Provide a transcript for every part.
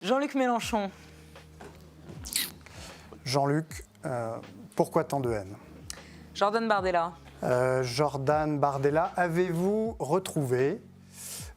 Jean-Luc Mélenchon. Jean-Luc, pourquoi tant de haine? Jordan Bardella. Jordan Bardella, avez-vous retrouvé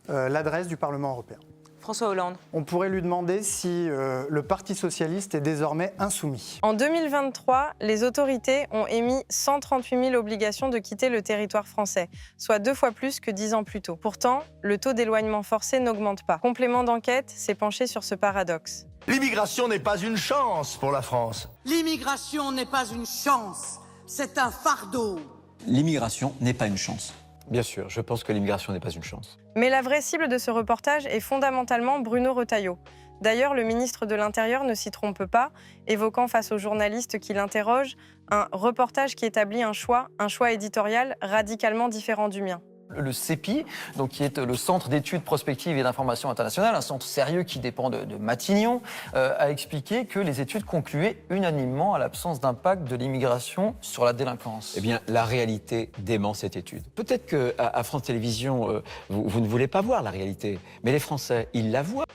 l'adresse du Parlement européen? François Hollande. On pourrait lui demander si le Parti socialiste est désormais insoumis. En 2023, les autorités ont émis 138 000 obligations de quitter le territoire français, soit 2 fois plus que 10 ans plus tôt. Pourtant, le taux d'éloignement forcé n'augmente pas. Complément d'enquête s'est penché sur ce paradoxe. L'immigration n'est pas une chance pour la France. L'immigration n'est pas une chance, c'est un fardeau. L'immigration n'est pas une chance. Bien sûr, je pense que l'immigration n'est pas une chance. Mais la vraie cible de ce reportage est fondamentalement Bruno Retailleau. D'ailleurs, le ministre de l'Intérieur ne s'y trompe pas, évoquant face aux journalistes qui l'interrogent un reportage qui établit un choix éditorial radicalement différent du mien. Le CEPI, donc qui est le Centre d'études prospectives et d'information internationale, un centre sérieux qui dépend de Matignon, a expliqué que les études concluaient unanimement à l'absence d'impact de l'immigration sur la délinquance. Eh bien, la réalité dément cette étude. Peut-être qu'à France Télévisions, vous ne voulez pas voir la réalité, mais les Français, ils la voient.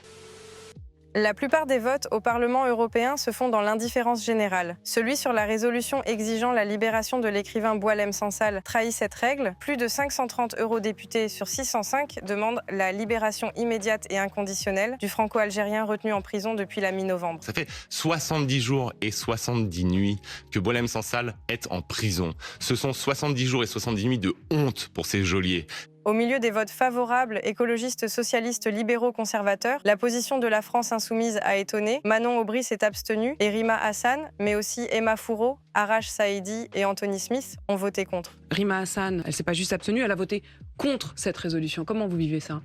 La plupart des votes au Parlement européen se font dans l'indifférence générale. Celui sur la résolution exigeant la libération de l'écrivain Boualem Sansal trahit cette règle. Plus de 530 eurodéputés sur 605 demandent la libération immédiate et inconditionnelle du franco-algérien retenu en prison depuis la mi-novembre. Ça fait 70 jours et 70 nuits que Boualem Sansal est en prison. Ce sont 70 jours et 70 nuits de honte pour ces geôliers. Au milieu des votes favorables, écologistes, socialistes, libéraux, conservateurs, la position de la France insoumise a étonné. Manon Aubry s'est abstenue et Rima Hassan, mais aussi Emma Fourreau, Arash Saïdi et Anthony Smith ont voté contre. Rima Hassan, elle s'est pas juste abstenue, elle a voté contre cette résolution. Comment vous vivez ça?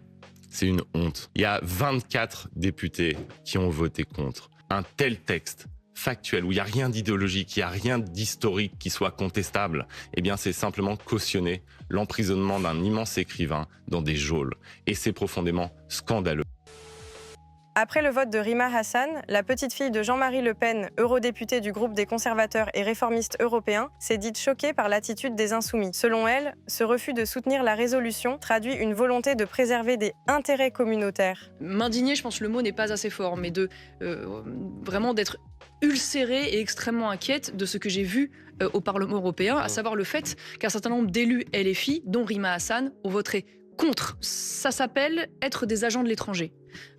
C'est une honte. Il y a 24 députés qui ont voté contre. Un tel texte factuel, où il n'y a rien d'idéologique, il n'y a rien d'historique qui soit contestable, eh bien c'est simplement cautionner l'emprisonnement d'un immense écrivain dans des geôles. Et c'est profondément scandaleux. Après le vote de Rima Hassan, la petite fille de Jean-Marie Le Pen, eurodéputée du groupe des conservateurs et réformistes européens, s'est dite choquée par l'attitude des insoumis. Selon elle, ce refus de soutenir la résolution traduit une volonté de préserver des intérêts communautaires. M'indigner, je pense que le mot n'est pas assez fort, mais vraiment d'être ulcérée et extrêmement inquiète de ce que j'ai vu au Parlement européen, à savoir le fait qu'un certain nombre d'élus LFI, dont Rima Hassan, ont voté contre. Ça s'appelle être des agents de l'étranger.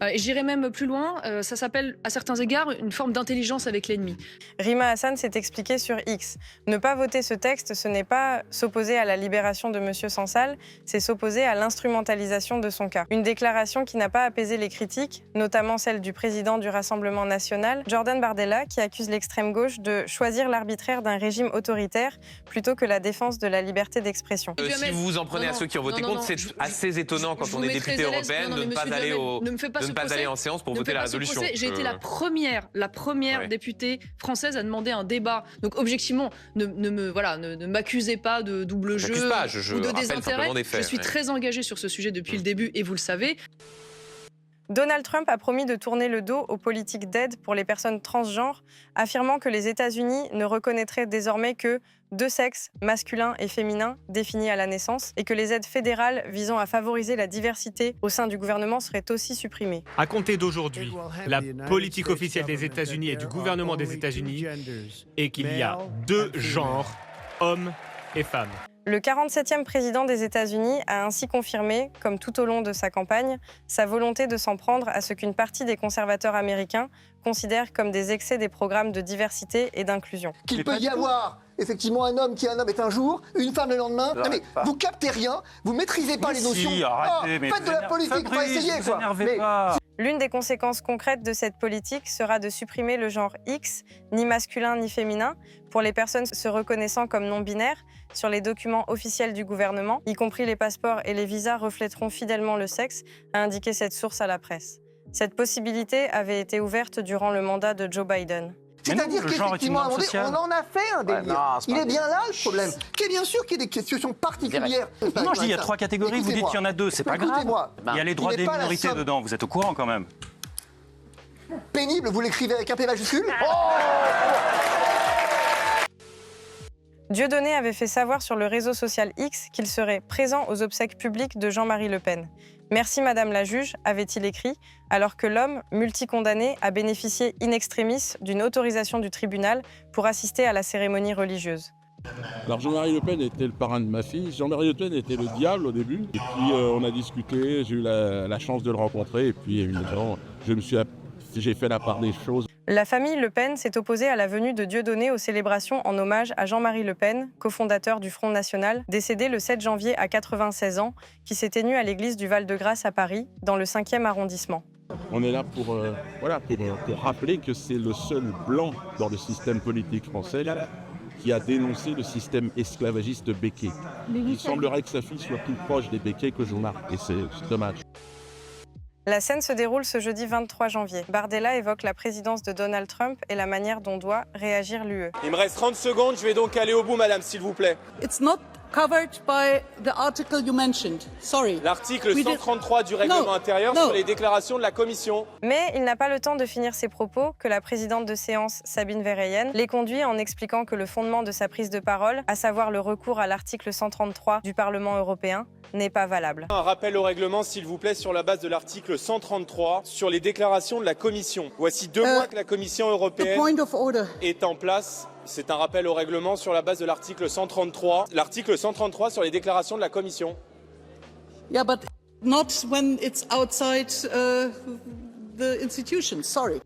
Et j'irai même plus loin, ça s'appelle à certains égards une forme d'intelligence avec l'ennemi. Rima Hassan s'est expliquée sur X. Ne pas voter ce texte, ce n'est pas s'opposer à la libération de M. Sansal, c'est s'opposer à l'instrumentalisation de son cas. Une déclaration qui n'a pas apaisé les critiques, notamment celle du président du Rassemblement national, Jordan Bardella, qui accuse l'extrême gauche de choisir l'arbitraire d'un régime autoritaire plutôt que la défense de la liberté d'expression. Si vous vous en prenez à ceux qui ont voté contre, c'est assez étonnant quand on est député européenne de ne pas aller en séance pour voter la résolution. J'ai été la première députée française à demander un débat. Donc objectivement, ne m'accusez pas de double jeu ou de désintérêt. Je suis très engagée sur ce sujet depuis le début et vous le savez. Donald Trump a promis de tourner le dos aux politiques d'aide pour les personnes transgenres, affirmant que les États-Unis ne reconnaîtraient désormais que 2 sexes, masculin et féminin, définis à la naissance, et que les aides fédérales visant à favoriser la diversité au sein du gouvernement seraient aussi supprimées. À compter d'aujourd'hui, la politique officielle des États-Unis et du gouvernement des États-Unis est qu'il y a 2 genres, hommes et femmes. Le 47e président des États-Unis a ainsi confirmé, comme tout au long de sa campagne, sa volonté de s'en prendre à ce qu'une partie des conservateurs américains considèrent comme des excès des programmes de diversité et d'inclusion. Qu'il peut y avoir effectivement un homme qui est un homme est un jour, une femme le lendemain. Non mais vous captez rien, vous maîtrisez pas les notions. Arrêtez, mais faites de la politique, pas essayer quoi. L'une des conséquences concrètes de cette politique sera de supprimer le genre X, ni masculin ni féminin, pour les personnes se reconnaissant comme non-binaires sur les documents officiels du gouvernement, y compris les passeports et les visas reflèteront fidèlement le sexe, a indiqué cette source à la presse. Cette possibilité avait été ouverte durant le mandat de Joe Biden. C'est-à-dire qu'effectivement, à un moment donné, on en a fait un délire. Il est bien là le problème. Bien sûr qu'il y a des questions particulières. Non, je dis il y a 3 catégories, vous dites qu'il y en a 2, c'est pas grave. Il y a les droits des minorités dedans, vous êtes au courant quand même. Pénible, vous l'écrivez avec un P majuscule. Dieudonné avait fait savoir sur le réseau social X qu'il serait présent aux obsèques publiques de Jean-Marie Le Pen. Merci Madame la juge, avait-il écrit, alors que l'homme, multicondamné, a bénéficié in extremis d'une autorisation du tribunal pour assister à la cérémonie religieuse. Alors Jean-Marie Le Pen était le parrain de ma fille. Jean-Marie Le Pen était le diable au début. Et puis on a discuté, j'ai eu la chance de le rencontrer. Et puis évidemment, j'ai fait la part des choses. La famille Le Pen s'est opposée à la venue de Dieudonné aux célébrations en hommage à Jean-Marie Le Pen, cofondateur du Front National, décédé le 7 janvier à 96 ans, qui s'est tenu à l'église du Val-de-Grâce à Paris, dans le 5e arrondissement. On est là pour rappeler que c'est le seul blanc dans le système politique français qui a dénoncé le système esclavagiste Becquet. Il semblerait que sa fille soit plus proche des Becquet que Jean-Marc, et c'est dommage. La scène se déroule ce jeudi 23 janvier. Bardella évoque la présidence de Donald Trump et la manière dont doit réagir l'UE. Il me reste 30 secondes, je vais donc aller au bout, madame, s'il vous plaît. It's not covered by the article you mentioned. Sorry. L'article 133 du règlement intérieur sur les déclarations de la Commission. Mais il n'a pas le temps de finir ses propos que la présidente de séance, Sabine Verheyen, les conduit en expliquant que le fondement de sa prise de parole, à savoir le recours à l'article 133 du Parlement européen, n'est pas valable. Un rappel au règlement, s'il vous plaît, sur la base de l'article 133 sur les déclarations de la Commission. Voici 2 mois que la Commission européenne est en place. C'est un rappel au règlement sur la base de l'article 133. L'article 133 sur les déclarations de la Commission. Yeah, but not when it's outside the institution. Sorry.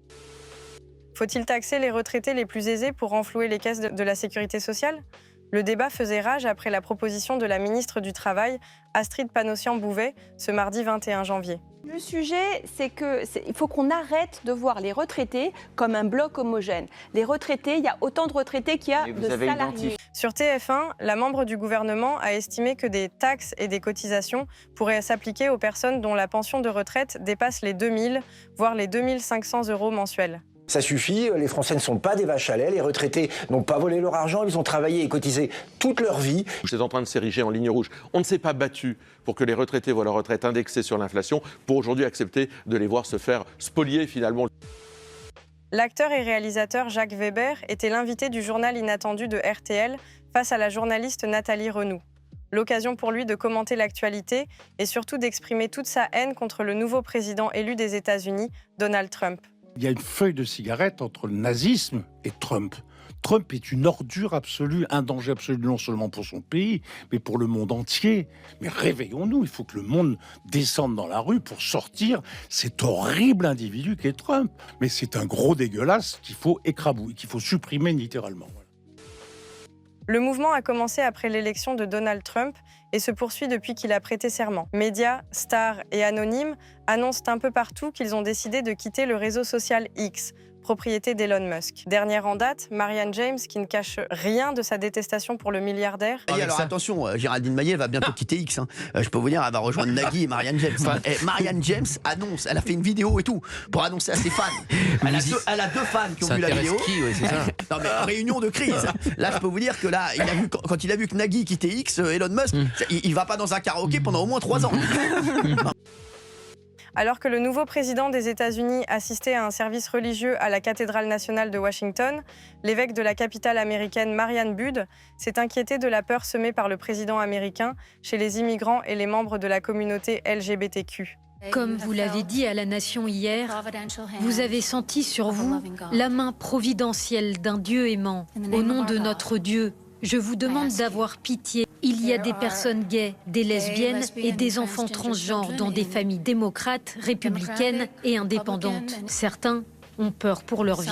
Faut-il taxer les retraités les plus aisés pour renflouer les caisses de la sécurité sociale ? Le débat faisait rage après la proposition de la ministre du Travail, Astrid Panosyan-Bouvet, ce mardi 21 janvier. Le sujet, c'est qu'il faut qu'on arrête de voir les retraités comme un bloc homogène. Les retraités, il y a autant de retraités qu'il y a de salariés. Sur TF1, la membre du gouvernement a estimé que des taxes et des cotisations pourraient s'appliquer aux personnes dont la pension de retraite dépasse les 2 000, voire les 2 500 € mensuels. Ça suffit, les Français ne sont pas des vaches à lait, les retraités n'ont pas volé leur argent, ils ont travaillé et cotisé toute leur vie. C'est en train de s'ériger en ligne rouge. On ne s'est pas battu pour que les retraités voient leur retraite indexée sur l'inflation, pour aujourd'hui accepter de les voir se faire spolier finalement. L'acteur et réalisateur Jacques Weber était l'invité du journal inattendu de RTL face à la journaliste Nathalie Renou. L'occasion pour lui de commenter l'actualité et surtout d'exprimer toute sa haine contre le nouveau président élu des États-Unis, Donald Trump. Il y a une feuille de cigarette entre le nazisme et Trump. Trump est une ordure absolue, un danger absolu non seulement pour son pays, mais pour le monde entier. Mais réveillons-nous, il faut que le monde descende dans la rue pour sortir cet horrible individu qu'est Trump. Mais c'est un gros dégueulasse qu'il faut écrabouiller, qu'il faut supprimer littéralement. Le mouvement a commencé après l'élection de Donald Trump et se poursuit depuis qu'il a prêté serment. Médias, stars et anonymes annoncent un peu partout qu'ils ont décidé de quitter le réseau social X, propriété d'Elon Musk. Dernière en date, Marianne James, qui ne cache rien de sa détestation pour le milliardaire. Et alors attention, Géraldine Maillet va bientôt quitter X. Je peux vous dire, elle va rejoindre Nagui et Marianne James. Marianne James annonce, elle a fait une vidéo et tout pour annoncer à ses fans. Elle a 2 fans qui ont vu la vidéo. Non mais réunion de crise. Là, je peux vous dire que là, quand il a vu que Nagui quittait X, Elon Musk, il va pas dans un karaoké pendant au moins 3 ans. Alors que le nouveau président des États-Unis assistait à un service religieux à la cathédrale nationale de Washington, l'évêque de la capitale américaine Marianne Budd s'est inquiété de la peur semée par le président américain chez les immigrants et les membres de la communauté LGBTQ. Comme vous l'avez dit à la nation hier, vous avez senti sur vous la main providentielle d'un Dieu aimant. Au nom de notre Dieu, je vous demande d'avoir pitié. Il y a des personnes gays, des lesbiennes et des enfants transgenres dans des familles démocrates, républicaines et indépendantes. Certains ont peur pour leur vie.